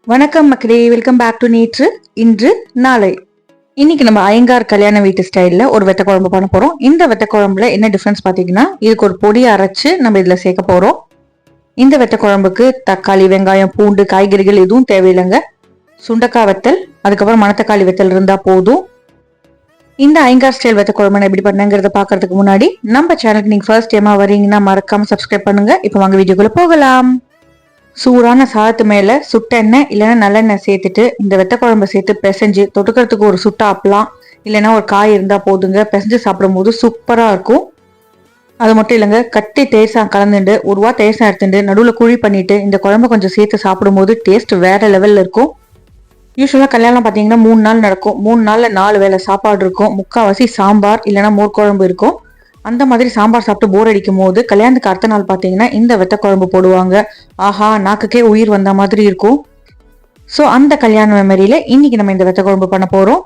வணக்கம் மக்களே, welcome back to நேற்று இன்று நாளை. இன்னைக்கு நம்ம ஐயங்கார் கல்யாண வீட்டு ஸ்டைல்ல ஒரு வெட்ட குழம்பு பண்ண போறோம். இந்த வெட்ட குழம்புல என்ன டிஃபரன்ஸ் பாத்தீங்கன்னா, இதுக்கு ஒரு பொடி அரைச்சு நம்ம இதுல சேர்க்க போறோம். இந்த வெட்ட குழம்புக்கு தக்காளி, வெங்காயம், பூண்டு, காய்கறிகள் எதுவும் தேவையில்லைங்க. சுண்டக்காய் வெத்தல், அதுக்கப்புறம் மணத்தக்காளி வெத்தல் இருந்தா போதும். இந்த ஐயங்கார் ஸ்டைல் வெட்ட குழம்பு எப்படி பண்ணங்கிறத பாக்குறதுக்கு முன்னாடி நம்ம சேனலுக்கு நீங்க ஃபர்ஸ்ட் டைமா வரீங்கன்னா மறக்காம சப்ஸ்கிரைப் பண்ணுங்க. இப்போ வாங்க வீடியோக்குள்ள போகலாம். சூடான சாதத்து மேல சுட்ட எண்ணெய் இல்லைன்னா நல்லெண்ணெய் சேர்த்துட்டு இந்த வெத்த குழம்பு சேர்த்து பிசைஞ்சு தொட்டுக்கிறதுக்கு ஒரு சுட்ட அப்பலாம் இல்லைன்னா ஒரு காய் இருந்தா போதுங்க. பிசைஞ்சு சாப்பிடும் போது சூப்பரா இருக்கும். அது மட்டும் இல்லைங்க, கட்டி தேசா கலந்துட்டு ஒரு தேசா எடுத்துட்டு நடுவில் குழி பண்ணிட்டு இந்த குழம்பு கொஞ்சம் சேர்த்து சாப்பிடும் போது டேஸ்ட் வேற லெவல்ல இருக்கும். யூஸ்வலா கல்யாணம் பாத்தீங்கன்னா 3 நாள் நடக்கும். 3 நாள்ல 4 வேளை சாப்பாடு இருக்கும். முக்கால்வாசி சாம்பார் இல்லைன்னா மோர் குழம்பு இருக்கும். அந்த மாதிரி சாம்பார் சாப்பிட்டு போர் அடிக்கும் போது கல்யாணத்துக்கு அடுத்த நாள் பாத்தீங்கன்னா இந்த வெத்த குழம்பு போடுவாங்க. ஆஹா, நாக்குக்கே உயிர் வந்த மாதிரி இருக்கும். ஸோ அந்த கல்யாண மெமரியில இன்னைக்கு நம்ம இந்த வெத்த குழம்பு பண்ண போறோம்.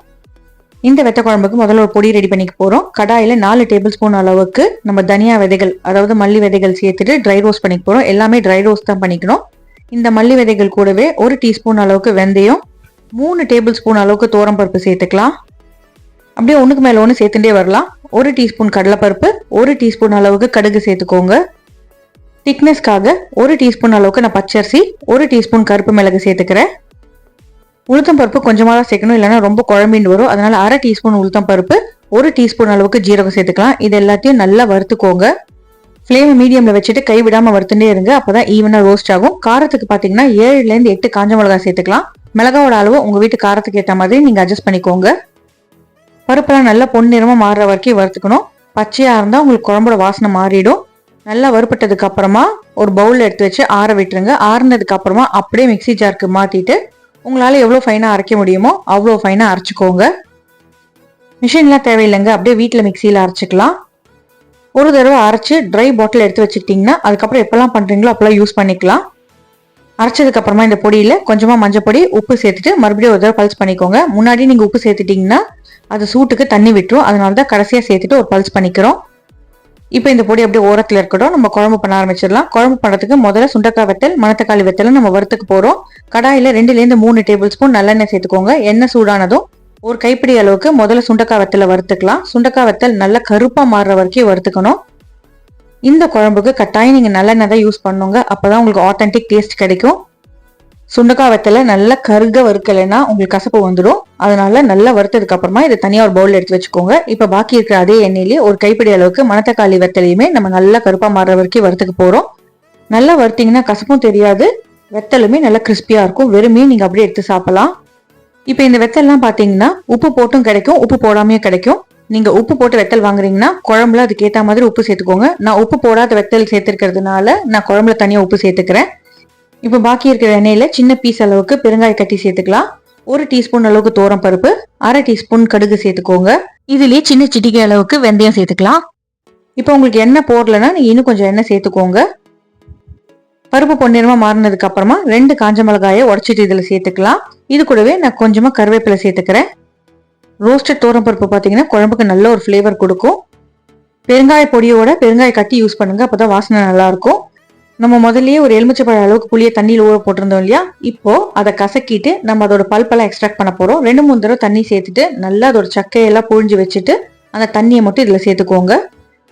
இந்த வெத்த குழம்புக்கு முதல்ல ஒரு பொடி ரெடி பண்ணிக்க போறோம். கடாயில 4 டேபிள் ஸ்பூன் அளவுக்கு நம்ம தனியா விதைகள், அதாவது மல்லி விதைகள் சேர்த்துட்டு ட்ரை ரோஸ்ட் பண்ணிக்க போறோம். எல்லாமே ட்ரை ரோஸ்ட் தான் பண்ணிக்கணும். இந்த மல்லி விதைகள் கூடவே 1 டீஸ்பூன் அளவுக்கு வெந்தயம், 3 டேபிள் ஸ்பூன் அளவுக்கு தோரம்பருப்பு சேர்த்துக்கலாம். அப்படியே ஒண்ணுக்கு மேல ஒன்று சேர்த்துட்டே வரலாம். 1 டீஸ்பூன் கடலைப்பருப்பு, 1 டீஸ்பூன் அளவுக்கு கடுகு சேர்த்துக்கோங்க. திக்னஸ்க்காக 1 டீஸ்பூன் அளவுக்கு நான் பச்சரிசி, 1 டீஸ்பூன் கருப்பு மிளகு சேர்த்துக்கிறேன். உளுத்தம் பருப்பு கொஞ்சமாக தான் சேர்க்கணும், இல்லைன்னா ரொம்ப குழம்பின்னு வரும். அதனால 1/2 டீஸ்பூன் உளுத்தம் பருப்பு, 1 டீஸ்பூன் அளவுக்கு ஜீரகம் சேர்த்துக்கலாம். இது எல்லாத்தையும் நல்லா வறுத்துக்கோங்க. ஃப்ளேம் மீடியம்ல வச்சுட்டு கை விடாம வறுத்துட்டே இருங்க, அப்பதான் ஈவனா ரோஸ்ட் ஆகும். காரத்துக்கு பாத்தீங்கன்னா 7லேருந்து 8 காஞ்ச மிளகாய் சேர்த்துக்கலாம். மிளகாவோட அளவு உங்க வீட்டு காரத்துக்கு ஏற்ற மாதிரி நீங்க அட்ஜஸ்ட் பண்ணிக்கோங்க. பருப்பெல்லாம் நல்லா பொன்னிறமா மாறுற வரைக்கும் வறுத்துக்கணும். பச்சையா இருந்தா உங்களுக்கு குழம்போட வாசனை மாறிடும். நல்லா வறுப்பட்டதுக்கு அப்புறமா ஒரு பவுல்ல எடுத்து வச்சு ஆற விட்டுருங்க. ஆறுனதுக்கு அப்புறமா அப்படியே மிக்சி ஜாருக்கு மாத்திட்டு உங்களால எவ்வளவு ஃபைனா அரைக்க முடியுமோ அவ்வளோ ஃபைனா அரைச்சிக்கோங்க. மிஷின்லாம் தேவையில்லைங்க, அப்படியே வீட்டுல மிக்சியில அரைச்சிக்கலாம். ஒரு தடவை அரைச்சு ட்ரை பாட்டில் எடுத்து வச்சுக்கிட்டீங்கன்னா அதுக்கப்புறம் எப்பெல்லாம் பண்றீங்களோ அப்பெல்லாம் யூஸ் பண்ணிக்கலாம். அரைச்சதுக்கு அப்புறமா இந்த பொடியில கொஞ்சமா மஞ்சள் பொடி, உப்பு சேர்த்துட்டு மறுபடியும் ஒரு தடவை பல்ஸ் பண்ணிக்கோங்க. முன்னாடி நீங்க உப்பு சேர்த்துட்டீங்கன்னா அது சூட்டுக்கு தண்ணி விட்டுரும். அதனாலதான் கடைசியா சேர்த்துட்டு ஒரு பல்ஸ் பண்ணிக்கிறோம். இப்போ இந்த பொடி அப்படியே ஓரத்துல இருக்கட்டும். நம்ம குழம்பு பண்ண ஆரம்பிச்சிடலாம். குழம்பு பண்ணுறதுக்கு முதல்ல சுண்டக்காய் வெத்தல், மணத்தக்காளி வெத்தலை நம்ம வறுத்துக்கு போறோம். கடாயில 2லேருந்து 3 டேபிள் ஸ்பூன் நல்லெண்ணெய் சேர்த்துக்கோங்க. எண்ணெய் சூடானதும் ஒரு கைப்பிடி அளவுக்கு முதல்ல சுண்டக்காய் வெத்தலை வறுத்துக்கலாம். சுண்டக்காய் வெத்தல் நல்லா கருப்பா மாறுற வரைக்கும் வறுத்துக்கணும். இந்த குழம்புக்கு கட்டாயம் நீங்க நல்லெண்ணெய் தான் யூஸ் பண்ணுங்க, அப்பதான் உங்களுக்கு ஆத்தென்டிக் டேஸ்ட் கிடைக்கும். சுண்டக்காய் வெத்தலை நல்லா கருக வறுக்கலைன்னா உங்களுக்கு கசப்பு வந்துடும். அதனால நல்லா வறுத்ததுக்கு அப்புறமா இதை தனியா ஒரு பவுல் எடுத்து வச்சுக்கோங்க. இப்ப பாக்கி இருக்கிற அதே எண்ணெயிலேயே ஒரு கைப்பிடி அளவுக்கு மணத்தக்காளி வெத்தலையுமே நம்ம நல்லா கருப்பா மாறுற வரைக்கும் வறுத்துக்கு போறோம். நல்லா வறுத்தீங்கன்னா கசப்பும் தெரியாது, வெத்தலுமே நல்லா கிறிஸ்பியா இருக்கும். வெறுமே நீங்க அப்படியே எடுத்து சாப்பிடலாம். இப்ப இந்த வெத்தல்லாம் பாத்தீங்கன்னா உப்பு போட்டும் கிடைக்கும், உப்பு போடாமையும் கிடைக்கும். நீங்க உப்பு போட்டு வெத்தல் வாங்குறீங்கன்னா குழம்புல அதுக்கு ஏத்த மாதிரி உப்பு சேர்த்துக்கோங்க. நான் உப்பு போடாத வெத்தல் சேர்த்திருக்கிறதுனால நான் குழம்புல தனியா உப்பு சேர்த்துக்கிறேன். இப்ப பாக்கி இருக்கிற எண்ணெயில சின்ன பீஸ் அளவுக்கு பெருங்காய கட்டி சேர்த்துக்கலாம். 1 டீஸ்பூன் அளவுக்கு தோரம் பருப்பு, 1/2 டீஸ்பூன் கடுகு சேர்த்துக்கோங்க. இதுலயே சின்ன சிட்டிகை அளவுக்கு வெந்தயம் சேர்த்துக்கலாம். இப்போ உங்களுக்கு எண்ணெய் போடலன்னா நீங்க இன்னும் கொஞ்சம் எண்ணெய் சேர்த்துக்கோங்க. பருப்பு பொன்னிறமா மாறினதுக்கு அப்புறமா 2 காஞ்ச மிளகாயை உடச்சிட்டு இதுல சேர்த்துக்கலாம். இது கூடவே நான் கொஞ்சமா கருவேப்பிலை சேர்த்துக்கிறேன். ரோஸ்டட் தோரம் பருப்பு பாத்தீங்கன்னா குழம்புக்கு நல்ல ஒரு ஃபிளேவர் கொடுக்கும். பெருங்காய பொடியோட பெருங்காய கட்டி யூஸ் பண்ணுங்க, அப்பதான் வாசனை நல்லா இருக்கும். நம்ம முதல்லயே ஒரு எலுமிச்சைப்பழ அளவுக்கு புளியை தண்ணியில் ஊற போட்டிருந்தோம் இல்லையா, இப்போ அதை கசக்கிட்டு நம்ம அதோட பல்பெல்லாம் எக்ஸ்ட்ராக்ட் பண்ண போறோம். 2-3 தடவை தண்ணி சேர்த்துட்டு நல்லா அதோட சக்கையெல்லாம் புழிஞ்சு வச்சுட்டு அந்த தண்ணியை மட்டும் இதுல சேர்த்துக்கோங்க.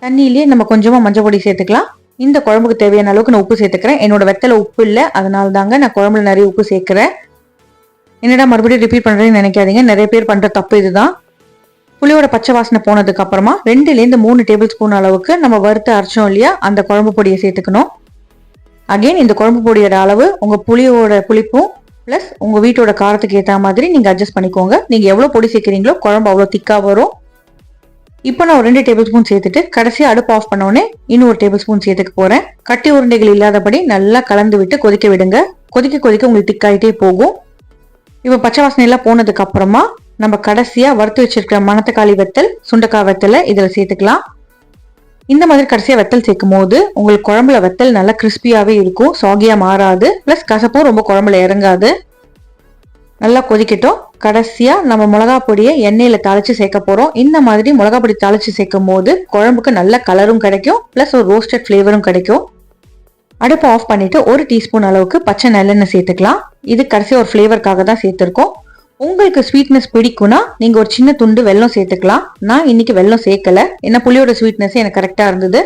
தண்ணியிலேயே நம்ம கொஞ்சமா மஞ்சள் பொடி சேர்த்துக்கலாம். இந்த குழம்புக்கு தேவையான அளவுக்கு நான் உப்பு சேர்த்துக்கிறேன். என்னோட வெத்தலை உப்பு இல்லை, அதனால தாங்க நான் குழம்புல நிறைய உப்பு சேர்க்கிறேன். என்னடா மறுபடியும் ரிப்பீட் பண்றேன்னு நினைக்காதீங்க, நிறைய பேர் பண்ற தப்பு இதுதான். புளியோட பச்சை வாசனை போனதுக்கு அப்புறமா 2லேருந்து 3 டேபிள் ஸ்பூன் அளவுக்கு நம்ம வறுத்து அரைச்சோம் இல்லையா அந்த குழம்பு பொடியை சேர்த்துக்கணும். அகைன் இந்த குழம்பு பொடியோட அளவு உங்க புளியோட புளிப்பும் பிளஸ் உங்க வீட்டோட காரத்துக்கு ஏற்ற மாதிரி நீங்க அட்ஜஸ்ட் பண்ணிக்கோங்க. நீங்க எவ்வளவு பொடி சேர்க்கிறீங்களோ குழம்பு அவ்வளவு திக்கா வரும். இப்போ நான் ஒரு 2 டேபிள் ஸ்பூன் சேர்த்துட்டு கடைசியா அடுப்பு ஆஃப் பண்ண உடனே இன்னும் 1 டேபிள் ஸ்பூன் சேர்த்துக்க போறேன். கட்டி உருண்டைகள் இல்லாதபடி நல்லா கலந்து விட்டு கொதிக்க விடுங்க. கொதிக்க கொதிக்க உங்களுக்கு திக்காயிட்டே போகும். இப்போ பச்சை வாசனை எல்லாம் போனதுக்கு அப்புறமா நம்ம கடைசியா வறுத்து வச்சிருக்கிற மணத்தக்காளி வெத்தல், சுண்டக்காய் வெத்தலை இதுல சேர்த்துக்கலாம். இந்த மாதிரி கடைசியா வெத்தல் சேர்க்கும் போது உங்களுக்கு குழம்புல வெத்தல் நல்லா கிறிஸ்பியாவே இருக்கும், சாகியா மாறாது. பிளஸ் கசப்பும் ரொம்ப குழம்புல இறங்காது. நல்லா கொதிக்கட்டும். கடைசியா நம்ம மிளகா பொடியை எண்ணெயில தாளிச்சு சேர்க்க போறோம். இந்த மாதிரி மிளகா பொடி தாளிச்சு சேர்க்கும் போது குழம்புக்கு நல்ல கலரும் கிடைக்கும், பிளஸ் ஒரு ரோஸ்டட் ஃபிளேவரும் கிடைக்கும். அடுப்பை ஆஃப் பண்ணிட்டு 1 டீஸ்பூன் அளவுக்கு பச்சை நல்லெண்ணெய் சேர்த்துக்கலாம். இது கடைசியாக ஒரு ஃப்ளேவருக்காக தான் சேர்த்துருக்கோம். உங்களுக்கு ஸ்வீட்னஸ் பிடிக்கும்னா நீங்க ஒரு சின்ன துண்டு வெல்லம் சேர்த்துக்கலாம். நான் இன்னைக்கு வெல்லம் சேர்க்கல, என்ன புளியோட ஸ்வீட்னஸ் எனக்கு கரெக்டா இருந்தது.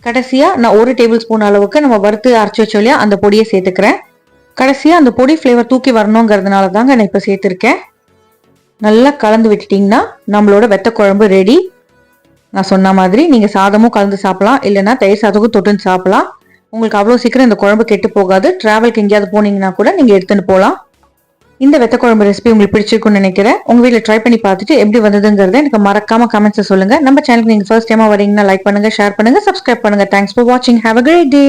கடைசியா நான் 1 டேபிள் ஸ்பூன் அளவுக்கு நம்ம வறுத்து அரைச்சி வச்சோம் இல்லையா, அந்த பொடியை சேர்த்துக்கிறேன். கடைசியா அந்த பொடி ஃப்ளேவர் தூக்கி வரணுங்கிறதுனால தாங்க நான் இப்போ சேர்த்துருக்கேன். நல்லா கலந்து விட்டுட்டீங்கன்னா நம்மளோட வெத்த குழம்பு ரெடி. நான் சொன்ன மாதிரி நீங்க சாதமும் கலந்து சாப்பிடலாம், இல்லைன்னா தயிர் சாதமும் தொட்டுன்னு சாப்பிடலாம். உங்களுக்கு அவ்வளோ சீக்கிரம் இந்த குழம்பு கெட்டு போகாது. டிராவலுக்கு எங்கேயாவது போனீங்கன்னா கூட நீங்க எடுத்துன்னு போகலாம். இந்த வெத்த குழம்பு ரெசிபி உங்களுக்கு பிடிச்சிருக்குன்னு நினைக்கிறேன். உங்க வீட்டில் ட்ரை பண்ணி பார்த்துட்டு எப்படி வந்ததுங்கிறத எனக்கு மறக்காம கமெண்ட்ஸ் சொல்லுங்க. நம்ம சேனலுக்கு நீங்க ஃபர்ஸ்ட் டைமா வரீங்கன்னா லைக் பண்ணுங்க, ஷேர் பண்ணுங்க, சப்ஸ்கிரைப் பண்ணுங்க. தேங்க்ஸ் ஃபார் வாட்சிங். Have a great day.